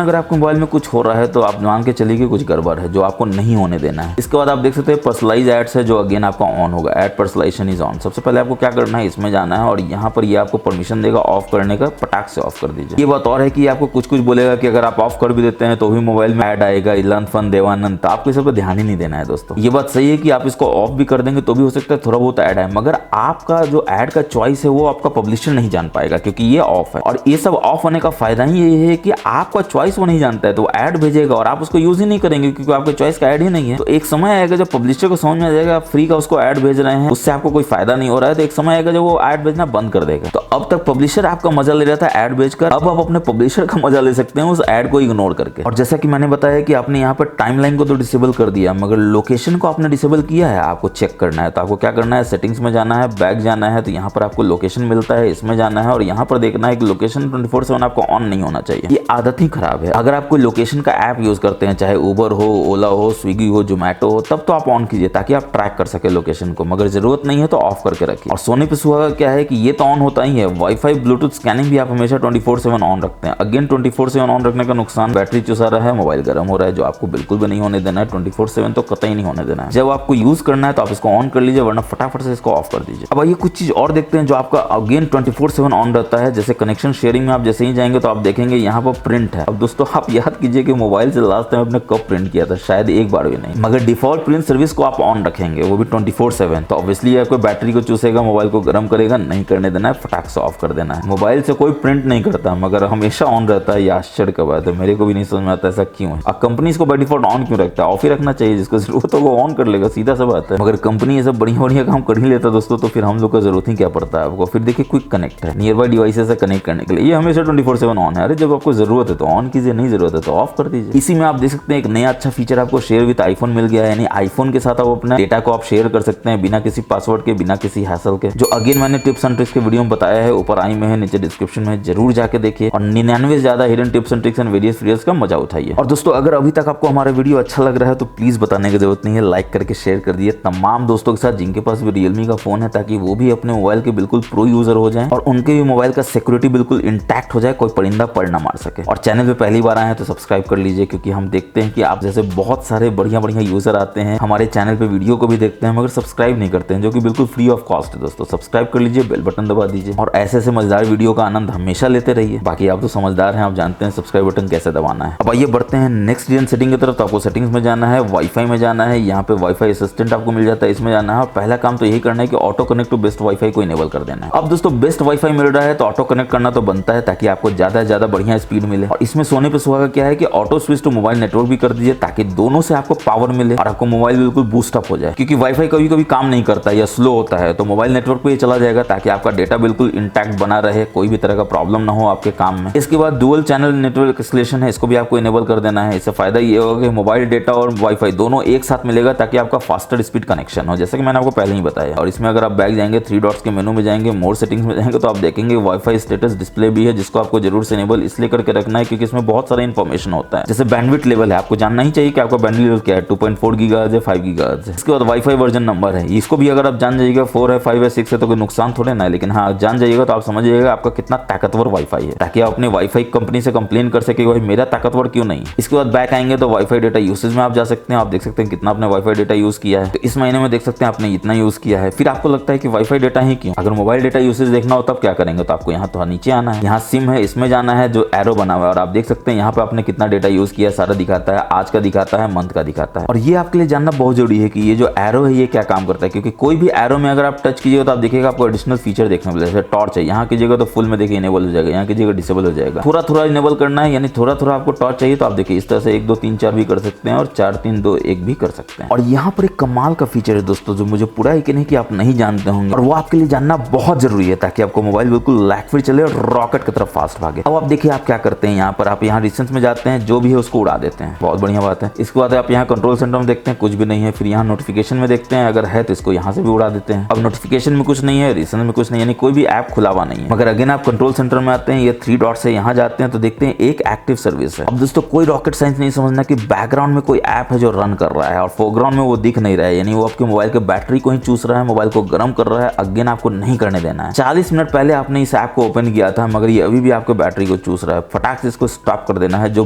A: अगर आपके मोबाइल में कुछ हो रहा है तो आप मान के चलिए कि कुछ गड़बड़ है, जो आपको नहीं होने देना है। इसके बाद आप देख सकते हैं पर्सनलाइज एड्स है, जो अगेन आपका ऑन होगा, एड पर्सनलाइजेशन इज ऑन। सबसे पहले आपको क्या करना है, इसमें जाना है और यहाँ पर ये आपको परमिशन देगा ऑफ करने का, पटाख से ऑफ कर दीजिए। ये बात और है कि आपको कुछ बोलेगा कि अगर आप ऑफ कर भी देते हैं तो भी मोबाइल में ऐड आएगा, इलान फन देवानंद, तो आपको इस पर ध्यान ही नहीं देना है दोस्तों। ये बात सही है कि आप इसको ऑफ भी कर देंगे तो भी हो सकता है थोड़ा बहुत ऐड आए, मगर आपका जो ऐड का चॉइस है वो आपका पब्लिशर नहीं जान पाएगा, क्योंकि ये ऑफ है। और ये सब ऑफ होने का फायदा ही ये है कि आपका चॉइस वो नहीं जानता है, तो ऐड भेजेगा और आप उसको यूज ही नहीं करेंगे, क्योंकि आपके चॉइस का ऐड ही नहीं है। तो एक समय आएगा जब पब्लिशर को समझ में आ जाएगा आप फ्री का उसको ऐड भेज रहे हैं, उससे आपको कोई फायदा नहीं हो रहा है, तो एक समय आएगा जब वो ऐड भेजना बंद कर देगा। तो अब तक पब्लिशर आपका मजा ले रहा था ऐड भेजकर, अब आप अपने पब्लिशर का मजा ले सकते हैं उस ऐड को इग्नोर करके। और जैसा कि मैंने बताया कि आपने यहाँ पर टाइमलाइन को तो डिसेबल कर दिया, मगर लोकेशन को आपने डिसेबल किया है, आपको चेक करना है। तो आपको क्या करना है, सेटिंग्स में जाना है, बैक जाना है, तो यहाँ पर आपको लोकेशन मिलता है, इसमें जाना है और यहाँ पर देखना है कि लोकेशन 24/7 आपको ऑन नहीं होना चाहिए। ये आदत ही खराब है। अगर आप कोई लोकेशन का ऐप यूज करते हैं, चाहे उबर हो, ओला हो, स्विगी हो, जोमैटो हो, तब तो आप ऑन कीजिए ताकि आप ट्रैक कर सके लोकेशन को, मगर जरूरत नहीं है तो ऑफ करके रखिए। और सोने पे सुहागा क्या है कि ये तो ऑन होता ही है, वाईफाई ब्लूटूथ स्कैनिंग भी आप हमेशा 24/7 ऑन रखते हैं। अगेन 24/7 ऑन रखने का नुकसान, बैटरी चुसा रहा है, मोबाइल गर्म हो रहा है, जो आपको बिल्कुल भी नहीं होने देना है। 24/7 तो कतई नहीं होने देना है। जब आपको यूज करना है तो आप इसको ऑन कर लीजिए, वरना फटाफट से इसको ऑफ कर दीजिए। अब आइए कुछ चीज और देखते हैं जो आपका अगेन 24/7 ऑन रहता है। जैसे कनेक्शन शेयरिंग में आप जैसे ही जाएंगे तो आप देखेंगे यहाँ पर प्रिंट है। अब दोस्तों आप याद कीजिए कि मोबाइल से लास्ट टाइम आपने कब प्रिंट किया था, शायद एक बार भी नहीं। मगर डिफॉल्ट प्रिंट सर्विस को आप ऑन रखेंगे, वो भी 24/7, तो ऑब्वियसली आपको बैटरी को चूसेगा, मोबाइल को गर्म करेगा, नहीं करने देना है, फटाक से ऑफ कर देना है। मोबाइल से कोई प्रिंट नहीं करता मगर हमेशा ऑन रहता है, ये आश्चर्य का बात है, मेरे को भी नहीं समझ में आता ऐसा क्यों है। अब कंपनी इसको बाय डिफॉल्ट ऑन क्यों रखता है? ऑफ ही रखना चाहिए, जिसको जरूरत हो वो ऑन कर लेगा, सीधा सा बात है। मगर कंपनी ये सब बढ़िया काम कर ही लेता दोस्तों, तो फिर हम लोग को जरूरत ही क्या पड़ता है आपको। फिर देखिए क्विक कनेक्ट है, नियर बाय डिवाइसेस से कनेक्ट करने के लिए, ये हमेशा 24/7 ऑन है। अरे जब आपको जरूरत है तो ऑन कीजिए, नहीं जरूरत है तो ऑफ कर दीजिए। इसी में आप देख सकते हैं एक नया अच्छा फीचर आपको शेयर विद आईफोन मिल गया है, यानी आईफोन के साथ आप अपने डेटा को आप शेयर कर सकते हैं बिना किसी पासवर्ड के, बिना किसी हैसल के, जो अगेन मैंने टिप्स एंड ट्रिक्स के वीडियो में बताया है, ऊपर आई में है, नीचे डिस्क्रिप्शन में, जरूर जाके देखिए और 99 से ज्यादा hidden tips and tricks and various videos का मजा उठाइए। और दोस्तों अगर अभी तक आपको हमारा वीडियो अच्छा लग रहा है तो प्लीज बताने की जरूरत नहीं है, लाइक करके शेयर कर दिए तमाम दोस्तों के साथ जिनके पास भी रियलमी का फोन है, ताकि वो भी अपने मोबाइल के बिल्कुल प्रो यूजर हो जाए और उनके भी मोबाइल का सिक्योरिटी बिल्कुल इंटैक्ट हो जाए, कोई परिंदा पड़ ना मार सके। और चैनल पे पहली बार आए हैं तो सब्सक्राइब कर लीजिए, क्योंकि हम देखते हैं कि आप जैसे बहुत सारे बढ़िया यूजर आते हैं हमारे चैनल पे, वीडियो को भी देखते हैं मगर सब्सक्राइब नहीं करते हैं, जो कि बिल्कुल फ्री ऑफ कॉस्ट है। दोस्तों सब्सक्राइब कर लीजिए, बेल बटन दबा दीजिए और ऐसे मजेदार वीडियो का आनंद हमेशा लेते रहिए। बाकी आप तो समझदार हैं, आप जानते हैं सब्सक्राइब बटन कैसे दबाना है। अब आइए बढ़ते हैं नेक्स्ट जेन सेटिंग की तरफ। तो आपको सेटिंग्स में जाना है, वाईफाई में जाना है, यहाँ पे वाईफाई असिस्टेंट आपको मिल जाता है, इसमें जाना है। और पहला काम तो यही करना है कि auto connect to best WiFi को इनेबल कर देना है। अब दोस्तों बेस्ट वाईफाई मिल रहा है तो ऑटो कनेक्ट करना तो बनता है, ताकि आपको ज्यादा से ज्यादा बढ़िया स्पीड मिले। और इसमें सोने पे सुहागा क्या है कि auto switch to mobile network भी कर दीजिए, ताकि दोनों से आपको पावर मिले और आपको मोबाइल बिल्कुल बूस्ट अप हो जाए। क्योंकि वाईफाई कभी कभी काम नहीं करता या स्लो होता है, तो मोबाइल नेटवर्क पे ये चला जाएगा, ताकि आपका डेटा बिल्कुल इंटैक्ट बना रहे, कोई भी तरह का प्रॉब्लम ना हो आपके काम में। इसके बाद डुअल चैनल नेटवर्क एस्केलेशन है, इसको भी आपको इनेबल कर देना है। इससे फायदा ये होगा कि मोबाइल डेटा और वाईफाई दोनों एक साथ मिलेगा, ताकि आपका फास्टर स्पीड कनेक्शन हो, जैसा कि मैंने आपको पहले ही बताया। और इसमें अगर आप बैक जाएंगे, 3 डॉट्स के मेनू में जाएंगे, मोर सेटिंग्स में जाएंगे, तो आप देखेंगे वाईफाई स्टेटस डिस्प्ले भी है, जिसको आपको जरूर से इनेबल इसलिए करके रखना है क्योंकि इसमें बहुत सारा इन्फॉर्मेशन होता है। जैसे बैंडविड्थ लेवल है, आपको जानना ही चाहिए कि आपका बैंडविड्थ लेवल क्या है, 2.4 गीगाहर्ट्ज है, 5 गीगाहर्ट्ज है। इसके बाद वाईफाई वर्जन नंबर है, इसको भी अगर आप जान जाइएगा 4 है, 5 है, 6 है तो कोई नुकसान थोड़े ना है, लेकिन हाँ जान जाइएगा तो आप समझ जाइएगा आपका कितना ताकतवर वाईफाई है, ताकि आप अपने वाईफाई कंपनी से कंप्लेन कर सके भाई मेरा ताकतवर क्यों नहीं। इसके बाद बैक आएंगे तो वाईफाई डेटा यूसेज में आप जा सकते हैं, आप देख सकते हैं कितना आपने वाईफाई डेटा यूज किया है। तो इस महीने में देख सकते हैं आपने इतना यूज किया है। फिर आपको लगता है कि वाईफाई डेटा ही क्यों, अगर मोबाइल डेटा यूसेज देखना हो तब क्या करेंगे, तो आपको यहाँ तो नीचे आना है, यहाँ सिम है इसमें जाना है, जो एरो बना हुआ है और आप देख सकते हैं यहाँ पे आपने कितना डेटा यूज किया सारा दिखाता है, आज का दिखाता है, मंथ का दिखाता है। और ये आपके लिए जानना बहुत जरूरी है कि ये जो एरो है ये क्या काम करता है, क्योंकि कोई भी एरो में अगर आप टच कीजिएगा तो आप देखिएगा आपको एडिशनल फीचर देखने मिलेगा। जैसे टॉर्च है, यहाँ कीजिएगा तो फुल में देखिए इनेबल हो जाएगा, यहाँ कीजिएगा डिसेबल हो जाएगा। थोड़ा थोड़ा इनेबल करना है, यानी थोड़ा थोड़ा आपको टॉर्च चाहिए तो आप देखिए इस तरह से 1 2 3 4 भी कर सकते हैं और 4 3 2 1 भी कर सकते हैं। और यहाँ पर एक कमाल का फीचर है दोस्तों जो मुझे पूरा यकीन है कि आप नहीं जानते होंगे, और वो आपके लिए जानना बहुत जरूरी है ताकि आपको मोबाइल बिल्कुल लैग फ्री चले और रॉकेट की तरफ फास्ट भागे। अब आप देखिए आप क्या करते हैं, यहाँ पर आप यहाँ रिसेंस में जाते हैं, जो भी है उसको उड़ा देते हैं, बहुत बढ़िया बात है। इसके बाद आप यहाँ कंट्रोल सेंटर में देखते हैं कुछ भी नहीं है, फिर यहाँ नोटिफिकेशन में देखते हैं अगर है तो इसको यहाँ से भी उड़ा देते हैं। अब नोटिफिकेशन में कुछ नहीं है, रिसेंस में कुछ नहीं, यानी कोई भी ऐप खुला हुआ नहीं है। मगर अगेन आप कंट्रोल सेंटर में आते हैं, ये 3 डॉट से यहाँ जाते हैं तो देखते हैं एक एक्टिव सर्विस है। अब दोस्तों कोई रॉकेट साइंस नहीं समझना कि बैकग्राउंड में कोई ऐप है जो रन कर रहा है और फोरग्राउंड में वो दिख नहीं रहा है, यानी वो आपके मोबाइल के बैटरी को ही चूस रहा है, मोबाइल को गर्म कर रहा है। अगेन आपको नहीं करने देना है। 40 मिनट पहले आपने इस ऐप को ओपन किया था मगर ये अभी भी आपके बैटरी को चूस रहा है, फटाक से इसको स्टॉप कर देना है, जो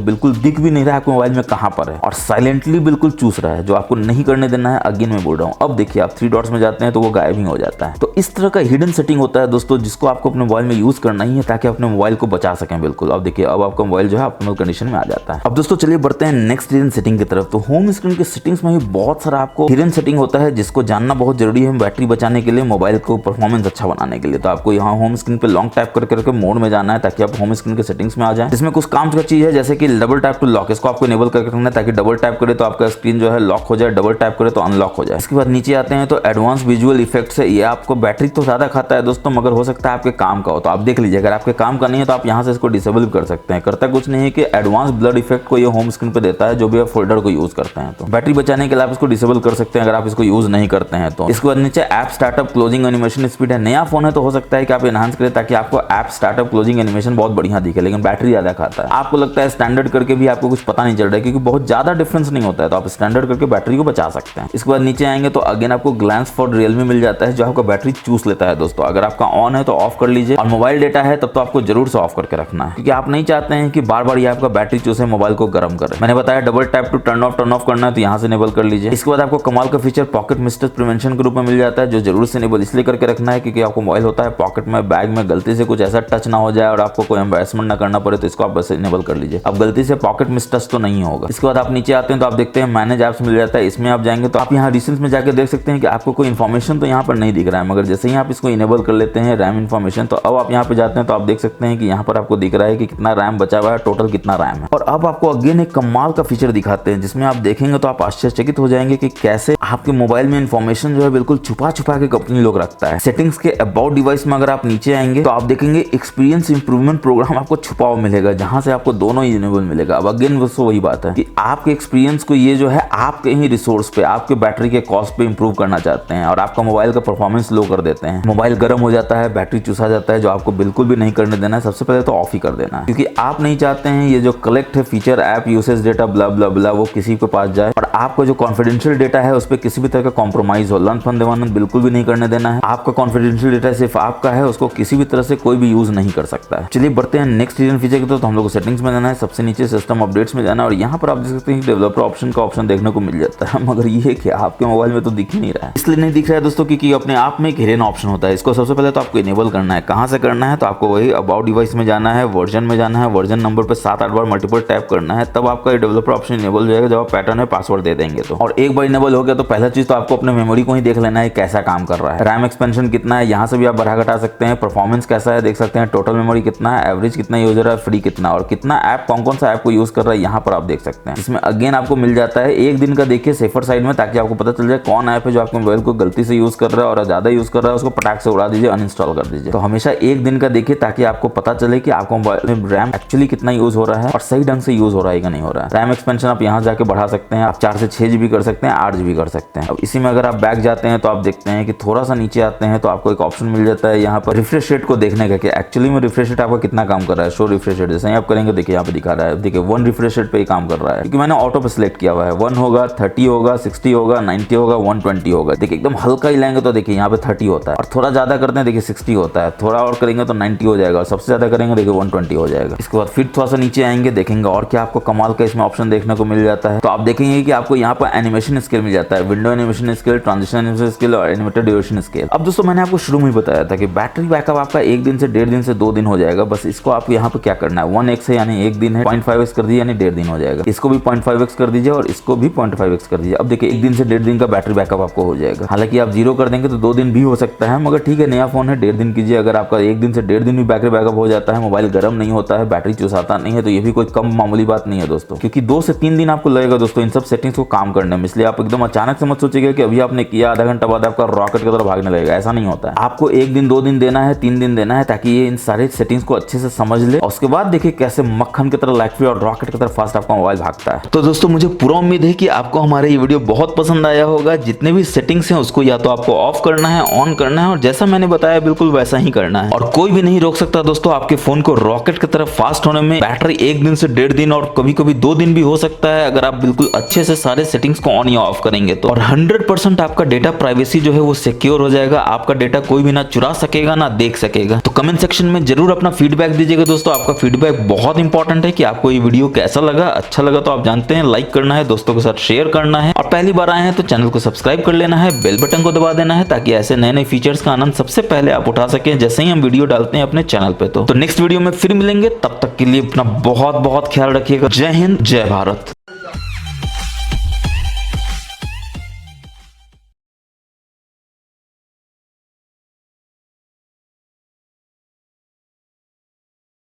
A: बिल्कुल दिख भी नहीं रहा है आपके मोबाइल में कहां पर है, और साइलेंटली बिल्कुल चूस रहा है, जो आपको नहीं करने देना है। अगेन मैं बोल रहा हूं, अब देखिए आप 3 डॉट्स में जाते हैं तो वो गायब ही हो जाता है। तो इस तरह का हिडन सेटिंग होता है दोस्तों, जिसको आपको अपने मोबाइल में यूज करना ही है ताकि अपने मोबाइल को बचा सकें बिल्कुल। अब देखिए अब आपका मोबाइल जो है ऑप्टिमल कंडीशन में आ जाता है। अब दोस्तों चलिए बढ़ते हैं नेक्स्ट हिडन सेटिंग की तरफ। तो होम स्क्रीन के सेटिंग्स में भी बहुत सारा आपको हिडन सेटिंग होता है जिसको जानना बहुत जरूरी है बैटरी बचाने के लिए, मोबाइल को परफॉर्मेंस अच्छा बनाने के लिए। तो आपको यहाँ होम स्क्रीन पे लॉन्ग टैप करके मोड में जाना है ताकि आप होम स्क्रीन के सेटिंग्स में आ जाए। इसमें कुछ काम का चीज है जैसे कि डबल टैप टू लॉक, इसको आपको इनेबल करके रखना है ताकि डबल टैप करे तो आपका स्क्रीन जो है लॉक हो जाए, डबल टैप करे तो अनलॉक हो जाए। इसके बाद नीचे आते हैं तो एडवांस विजुअल इफेक्ट्स है, ये आपको बैटरी तो ज्यादा खाता है दोस्तों मगर हो सकता है आपके काम का हो, तो आप देख लीजिए अगर आपके काम का नहीं है तो आप यहाँ से इसको डिसेबल कर सकते हैं। करता कुछ नहीं है कि एडवांस ब्लड इफेक्ट को ये होम स्क्रीन पे देता है जो भी आप फोल्डर को यूज करते हैं। तो बैटरी बचाने के लिए आप इसको डिसेबल कर सकते हैं अगर आप इसको यूज नहीं करते हैं तो। इसके बाद नीचे app startup closing animation speed है, नया फोन है तो हो सकता है कि आप एनहांस करें ताकि आपको ऐप स्टार्टअप क्लोजिंग एनिमेशन बहुत बढ़िया दिखे, लेकिन बैटरी ज्यादा खाता है। आपको लगता है स्टैंडर्ड करके भी आपको कुछ पता नहीं चल रहा है क्योंकि बहुत ज्यादा डिफरेंस नहीं होता है, तो आप स्टैंडर्ड करके बैटरी को बचा सकते हैं। इसके बाद नीचे आएंगे तो अगेन आपको ग्लैंस फॉर रियलमी मिल जाता है जो आपका बैटरी चूस लेता है दोस्तों। अगर आपका ऑन है तो ऑफ कर लीजिए, और मोबाइल डेटा है तब तो आपको जरूर से ऑफ करके रखना है क्योंकि आप नहीं चाहते हैं कि बार बार ये आपका बैटरी चूसे मोबाइल को गर्म करे। मैंने बताया double tap to turn off करना है तो यहाँ से इनेबल कर लीजिए। इसके बाद आपको कमाल का फीचर पॉकेट मिस्टेक प्रिवेंशन के रूप में मिल जाता है जो जरूर से इनेबल इसलिए करके रखना है क्योंकि आपको मोबाइल होता है पॉकेट में, बैग में, गलती से कुछ ऐसा टच ना हो जाए और आपको कोई एम्बैरेसमेंट ना करना पड़े, तो इसको आप बस इनेबल कर लीजिए। अब गलती से पॉकेट मिस्टेक तो नहीं होगा। इसके बाद आप नीचे आते हैं तो आप देखते हैं मैनेज ऐप्स मिल जाता है, इसमें आप जाएंगे तो आप यहाँ रिसेंट में जाकर देख सकते हैं कि आपको कोई इन्फॉर्मेशन तो यहाँ पर नहीं दिख रहा है, मगर जैसे ही आप इसको इनेबल कर लेते हैं रैम इन्फॉर्मेशन, तो अब आप यहाँ पे जाते हैं तो आप देख सकते हैं कि यहाँ पर आपको दिख रहा है कि कितना रैम बचा हुआ है, टोटल कितना रैम है। और अब आपको अगेन एक कमाल का फीचर दिखाते हैं जिसमें आप देखेंगे तो आप आश्चर्यचकित हो जाएंगे कि कैसे आपके मोबाइल में इन्फॉर्मेशन जो है बिल्कुल छुपा छुपा के कंपनी लोग रखता है। सेटिंग्स के अबाउट डिवाइस में अगर आप नीचे आएंगे तो आप देखेंगे एक्सपीरियंस इंप्रूवमेंट प्रोग्राम आपको छुपा हुआ मिलेगा जहां से आपको दोनों ही इनेबल मिलेगा। अब अगेन दोस्तों वही बात है कि आपके एक्सपीरियंस को ये जो है आपके ही रिसोर्स पे, आपके बैटरी के कॉस्ट पे इंप्रूव करना चाहते हैं और आपका मोबाइल का परफॉर्मेंस लो कर देते हैं, मोबाइल गर्म हो जाता है, बैटरी चूसा जाता है, जो आपको बिल्कुल भी नहीं करने देना है। सबसे पहले तो ऑफ ही कर देना है क्योंकि आप नहीं चाहते हैं ये जो कलेक्ट है फीचर ऐप यूसेज डेटा ब्ला ब्ला ब्ला वो किसी के पास जाए, और आपका जो कॉन्फिडेंशियल डेटा है उस पर किसी भी तरह का कॉम्प्रोमाइज हो, लन फन देवानंद बिल्कुल भी नहीं करने देना है। आपका कॉन्फिडेंशियल डेटा सिर्फ आपका है, उसको किसी भी तरह से कोई भी यूज नहीं कर सकता है। चलिए बढ़ते हैं नेक्स्ट हिडन फीचर की तो हम लोग को सेटिंग्स में जाना है, सबसे नीचे सिस्टम अपडेट्स में जाना है और यहाँ पर आप देख सकते हैं डेवलपर ऑप्शन का ऑप्शन देखने को मिल जाता है, मगर ये कि आपके मोबाइल में तो दिख ही नहीं रहा है। इसलिए नहीं दिख रहा है दोस्तों क्योंकि अपने आप में एक हिडन ऑप्शन होता है। इसको सबसे पहले तो आपको इनेबल करना है। कहाँ से करना है तो आपको वही अबाउट डिवाइस में जाना है, वर्जन में जाना है, वर्जन नंबर पे 7-8 बार मल्टीपल टैप करना है, तब आपका डेवलपर ऑप्शन इनेबल हो जाएगा जब आप पैटर्न में पासवर्ड दे देंगे तो। और एक बार इनेबल हो गया तो पहला चीज तो आपको अपने मेमोरी को ही देख लेना है कैसा काम कर रहा है, रैम एक्सपेंशन कितना है, यहाँ से भी आप बढ़ा घटा सकते हैं, परफॉर्मेंस कैसा है देख सकते हैं, टोटल मेमोरी कितना है, एवरेज कितना यूज हो रहा है, फ्री कितना, और कितना ऐप कौन सा ऐप को यूज कर रहा है यहाँ पर आप देख सकते हैं। इसमें अगेन आपको मिल जाता है एक दिन का, देखिए सेफर साइड में, ताकि आपको पता चल जाए कौन ऐप है जो आपके मोबाइल को गलती से यूज कर रहा है और ज्यादा यूज कर रहा है उसको पटाख से उड़ा दीजिए, अनइंस्टॉल कर दीजिए। तो हमेशा एक दिन का देखिए ताकि आपको पता चले कि आपको मोबाइल में रैम एक्चुअली कितना यूज हो रहा है और सही ढंग से यूज हो रहा है कि नहीं हो रहा है। रैम एक्सपेंशन आप यहाँ जाके बढ़ा सकते हैं, आप 4 से 6 GB कर सकते हैं, 8 GB कर सकते हैं। अब इसी में अगर आप बैक जाते हैं तो आप देखते हैं कि थोड़ा सा नीचे आते हैं तो आपको एक ऑप्शन मिल जाता है यहाँ पर रिफ्रेश रेट को देखने का कि एक्चुअली में रिफ्रेश रेट आपका कितना काम कर रहा है। शो रिफ्रेश रेट जैसे ही आप करेंगे देखिए यहाँ पे दिखा रहा है, देखिए 1 रिफ्रेश रेट पे ही काम कर रहा है क्योंकि मैंने ऑटो पे सिलेक्ट किया हुआ है। 1 होगा, 30 होगा, 60 होगा, 90 होगा, 120 होगा। देखिए एकदम हल्का ही लेंगे तो देखिए यहाँ पे 30 होता है और थोड़ा ज्यादा करते हैं देखिए 60 होता है, थोड़ा और करेंगे तो 90 हो जाएगा और सबसे ज्यादा करेंगे देखिए 120 हो जाएगा। इसके बाद फिर थोड़ा सा नीचे आएंगे, देखेंगे और क्या आपको कमाल का इसमें ऑप्शन देखने को मिल जाता है। तो आप देखेंगे कि आपको यहाँ पर एनिमेशन स्केल मिल जाता है, window animation scale, transition animation scale और एनिमेटेड ड्यूरेशन स्केल। अब दोस्तों मैंने आपको शुरू में ही बताया था कि बैटरी बैकअप आपका 1 दिन से 1.5 दिन से 2 दिन हो जाएगा। बस इसको आप यहाँ पे क्या करना है 1x है यानी 1 दिन है, 0.5x कर दीजिए यानी 1.5 दिन हो जाएगा। इसको भी 0.5x कर दीजिए और इसको भी 0.5x कर दीजिए। अब देखिए 1 दिन से 1.5 दिन का बैटरी बैकअप आपको हो जाएगा। हालांकि आप 0 कर देंगे तो 2 दिन भी हो सकता है, मगर ठीक है नया फोन है 1.5 दिन कीजिए। अगर आपका 1 दिन से 1.5 दिन भी बैटरी बैकअप हो जाता है, मोबाइल गर्म नहीं होता है, बैटरी चुसाता नहीं है, तो ये भी कोई कम मामूली बात नहीं है दोस्तों, क्योंकि 2 से 3 दिन आपको लगेगा दोस्तों इन सब सेटिंग्स को काम करने में। इसलिए आप एकदम अचानक से मत सोचिएगा कि अभी आपने किया आधा घंटा बाद आपका रॉकेट की तरह भागने लगेगा, ऐसा नहीं होता है। आपको 1 दिन 2 दिन देना है, 3 दिन देना है, ताकि ये इन सारे सेटिंग्स को अच्छे से समझ ले और उसके बाद देखिए कैसे मक्खन की तरह लाइट और रॉकेट की तरह फास्ट आपका मोबाइल भागता है। तो दोस्तों मुझे पूरा उम्मीद है कि आपको हमारा ये वीडियो बहुत पसंद आया होगा। जितने भी सेटिंग्स हैं उसको या तो आपको ऑफ करना है, ऑन करना है और जैसा मैंने बताया बिल्कुल वैसा ही करना है और कोई भी नहीं रोक सकता दोस्तों आपके फोन को रॉकेट की तरह फास्ट होने में। बैटरी 1 दिन से 1.5 दिन और कभी कभी 2 दिन भी हो सकता है अगर आप बिल्कुल अच्छे से सारे सेटिंग्स को ऑन या ऑफ करेंगे तो। और 100% आपका डेटा प्राइवेसी जो है वो सिक्योर हो जाएगा, आपका डेटा कोई भी ना चुरा सकेगा ना देख सकेगा। तो कमेंट सेक्शन में जरूर अपना फीडबैक दीजिएगा दोस्तों। आपका फीडबैक बहुत इंपॉर्टेंट है कि आपको ये वीडियो कैसा लगा। अच्छा लगा तो आप जानते हैं लाइक करना है, दोस्तों के साथ शेयर करना है और पहली बार आए हैं तो चैनल को सब्सक्राइब कर लेना है, बेल बटन को दबा देना है ताकि ऐसे नए नए फीचर्स का आनंद सबसे पहले आप उठा सकें जैसे ही हम वीडियो डालते हैं अपने चैनल पे। तो नेक्स्ट वीडियो में फिर मिलेंगे, तब तक के लिए अपना बहुत बहुत ख्याल रखिएगा। जय हिंद, जय भारत।